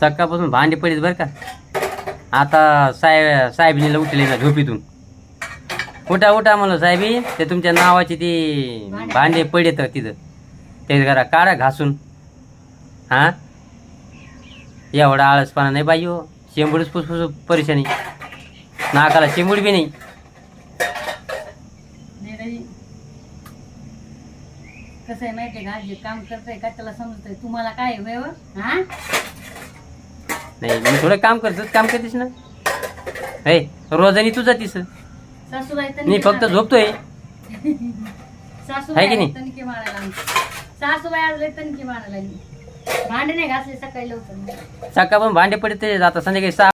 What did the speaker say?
सकाळपासून भांडे पडीत बरं का. आता साहेबनीला उठले ना झोपीतून. उठा उठा म्हणलं साहेबी, ते तुमच्या नावाची ती भांडे पडत तिथं, ते जरा काढा घासून. हा एवढा आळसपणा नाही बाई हो. शेंबूडच फुसफुस परेशानी, नाकाला शेंबूड बी नाही. कसं आहे माहितीये का, जे काम करतोय का त्याला समजतंय. तुम्हाला काय आहे हो? हा नाही मी थोडं काम काम करतेस ना. हे रोजानी तू जातीस, सासूबाई मी फक्त झोपतोय. सासूबाई आहे की नाही? तणके मारायला आली. सासूबाई आज लय तणके मारायला आली. भांडे नाही घासले सकाळी लवकर. सकाळ पण भांडे पडते, आता संध्याकाळी 6